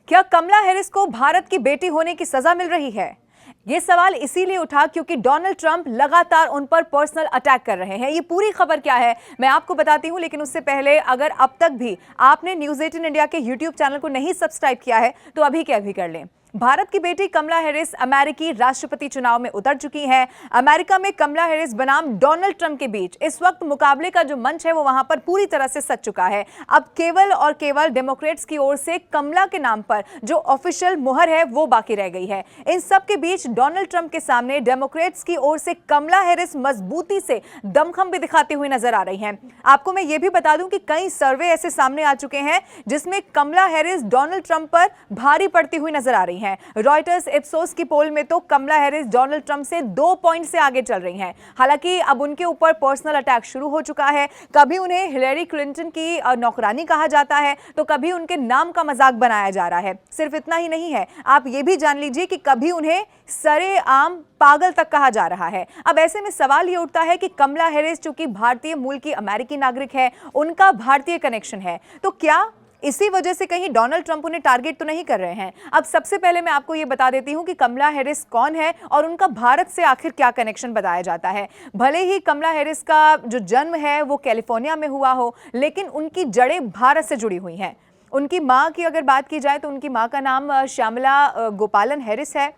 क्या कमला हैरिस को भारत की बेटी होने की सजा मिल रही है? ये सवाल इसीलिए उठा क्योंकि डोनाल्ड ट्रंप लगातार उन पर पर्सनल अटैक कर रहे हैं। ये पूरी खबर क्या है मैं आपको बताती हूं, लेकिन उससे पहले अगर अब तक भी आपने न्यूज़ 18 इंडिया के यूट्यूब चैनल को नहीं सब्सक्राइब किया है तो अभी के अभी कर लें। भारत की बेटी कमला हैरिस अमेरिकी राष्ट्रपति चुनाव में उतर चुकी हैं। अमेरिका में कमला हैरिस बनाम डोनाल्ड ट्रंप के बीच इस वक्त मुकाबले का जो मंच है वो वहां पर पूरी तरह से सज चुका है। अब केवल और केवल डेमोक्रेट्स की ओर से कमला के नाम पर जो ऑफिशियल मुहर है वो बाकी रह गई है। इन सब के बीच डोनाल्ड ट्रंप के सामने डेमोक्रेट्स की ओर से कमला हैरिस मजबूती से दमखम भी दिखाती हुई नजर आ रही हैं। आपको मैं ये भी बता दूं कि कई सर्वे ऐसे सामने आ चुके हैं जिसमें कमला हैरिस डोनाल्ड ट्रंप पर भारी पड़ती हुई नजर आ रही हैं। रॉयटर्स इप्सोस की पोल में तो कमला हैरिस डोनाल्ड ट्रंप से 2 पॉइंट से आगे चल रही हैं। हालांकि अब उनके ऊपर पर्सनल अटैक शुरू हो चुका है। कभी उन्हें हिलेरी क्लिंटन की नौकरानी कहा जाता है तो कभी उनके नाम का मजाक बनाया जा रहा है। सिर्फ इतना ही नहीं है, आप ये भी जान लीजिए कि कभी उन्हें सरेआम पागल तक कहा जा रहा है। अब ऐसे में सवाल ये उठता है कि कमला हैरिस चूंकि भारतीय मूल की अमेरिकी नागरिक है, उनका भारतीय कनेक्शन है, तो क्या इसी वजह से कहीं डोनाल्ड ट्रंप उन्हें टारगेट तो नहीं कर रहे हैं? अब सबसे पहले मैं आपको यह बता देती हूं कि कमला हैरिस कौन है और उनका भारत से आखिर क्या कनेक्शन बताया जाता है। भले ही कमला हैरिस का जो जन्म है वो कैलिफोर्निया में हुआ हो, लेकिन उनकी जड़ें भारत से जुड़ी हुई हैं। उनकी मां की अगर बात की जाए तो उनकी मां का नाम श्यामला गोपालन हैरिस है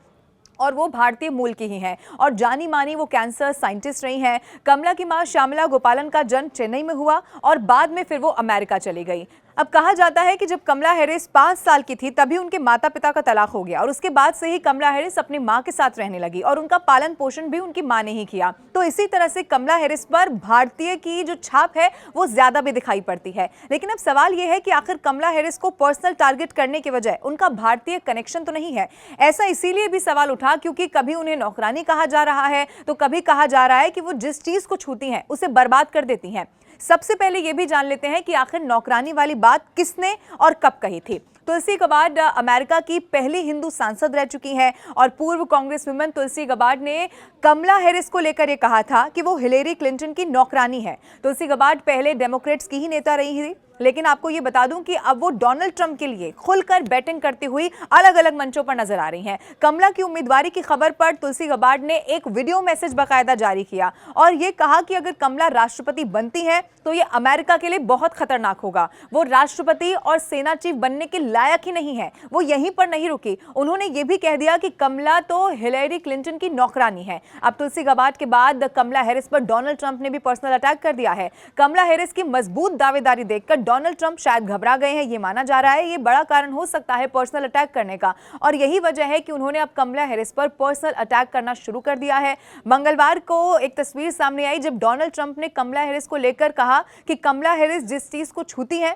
और वो भारतीय मूल की ही हैं और जानी मानी वो कैंसर साइंटिस्ट रही हैं। कमला की मां श्यामला गोपालन का जन्म चेन्नई में हुआ और बाद में फिर वो अमेरिका चली गई। अब कहा जाता है कि जब कमला हैरिस 5 साल की थी तभी उनके माता पिता का तलाक हो गया और उसके बाद से ही कमला हैरिस अपनी मां के साथ रहने लगी और उनका पालन पोषण भी उनकी मां ने ही किया। तो इसी तरह से कमला हैरिस पर भारतीय की जो छाप है वो ज्यादा भी दिखाई पड़ती है। लेकिन अब सवाल यह है कि आखिर कमला हैरिस को पर्सनल टारगेट करने के बजाय उनका भारतीय कनेक्शन तो नहीं है। ऐसा इसीलिए भी सवाल उठा क्योंकि कभी उन्हें नौकरानी कहा जा रहा है तो कभी कहा जा रहा है कि वो जिस चीज को छूती हैं उसे बर्बाद कर देती हैं। सबसे पहले यह भी जान लेते हैं कि आखिर नौकरानी वाली बात किसने और कब कही थी। तुलसी गबार्ड अमेरिका की पहली हिंदू सांसद रह चुकी हैं और पूर्व कांग्रेस वुमेन तुलसी गबार्ड ने कमला हैरिस को लेकर यह कहा था कि वो हिलेरी क्लिंटन की नौकरानी है। तुलसी गबार्ड पहले डेमोक्रेट्स की ही नेता रही थी, लेकिन आपको ये बता दूं कि अब वो डोनाल्ड ट्रंप के लिए खुलकर बैटिंग करती हुई अलग अलग मंचों पर नजर आ रही हैं। कमला की उम्मीदवारी की खबर पर तुलसी गबार्ड ने एक वीडियो मैसेज बाकायदा जारी किया और ये कहा कि अगर कमला राष्ट्रपति बनती है तो ये अमेरिका के लिए बहुत खतरनाक होगा। वो राष्ट्रपति और सेना चीफ बनने के लायक ही नहीं है। वो यहीं पर नहीं रुकी, उन्होंने ये भी कह दिया कि कमला तो हिलेरी क्लिंटन की नौकरानी है। अब तुलसी गबार्ड के बाद कमला हैरिस पर डोनाल्ड ट्रंप ने भी पर्सनल अटैक कर दिया है। कमला हैरिस की मजबूत दावेदारी देखकर डोनाल्ड ट्रंप शायद घबरा गए हैं, ये माना जा रहा है। ये बड़ा कारण हो सकता है पर्सनल अटैक करने का और यही वजह है कि उन्होंने अब कमला हैरिस पर पर्सनल अटैक करना शुरू कर दिया है। मंगलवार को एक तस्वीर सामने आई जब डोनाल्ड ट्रंप ने कमला हैरिस को लेकर कहा कि कमला हैरिस जिस चीज को छूती है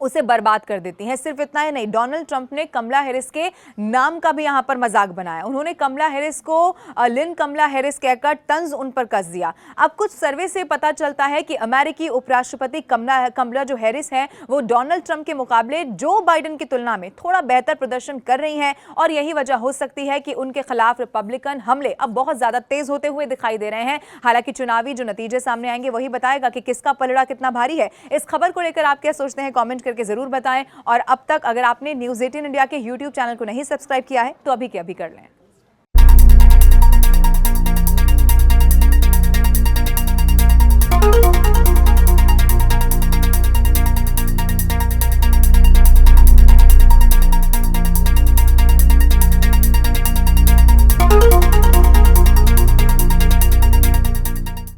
उसे बर्बाद कर देती हैं। सिर्फ इतना ही नहीं, डोनाल्ड ट्रंप ने कमला हैरिस के नाम का भी यहां पर मजाक बनाया। उन्होंने कमला हैरिस को लिन कमला हैरिस कहकर तंज उन पर कस दिया। अब कुछ सर्वे से पता चलता है कि अमेरिकी उपराष्ट्रपति कमला जो हैरिस है वो डोनाल्ड ट्रंप के मुकाबले जो बाइडेन की तुलना में थोड़ा बेहतर प्रदर्शन कर रही हैं और यही वजह हो सकती है कि उनके खिलाफ रिपब्लिकन हमले अब बहुत ज्यादा तेज होते हुए दिखाई दे रहे हैं। हालांकि चुनावी जो नतीजे सामने आएंगे वही बताएगा कि किसका पलड़ा कितना भारी है। इस खबर को लेकर आप क्या सोचते हैं कमेंट करके जरूर बताएं और अब तक अगर आपने न्यूज़ 18 इंडिया के YouTube चैनल को नहीं सब्सक्राइब किया है तो अभी के अभी कर लें।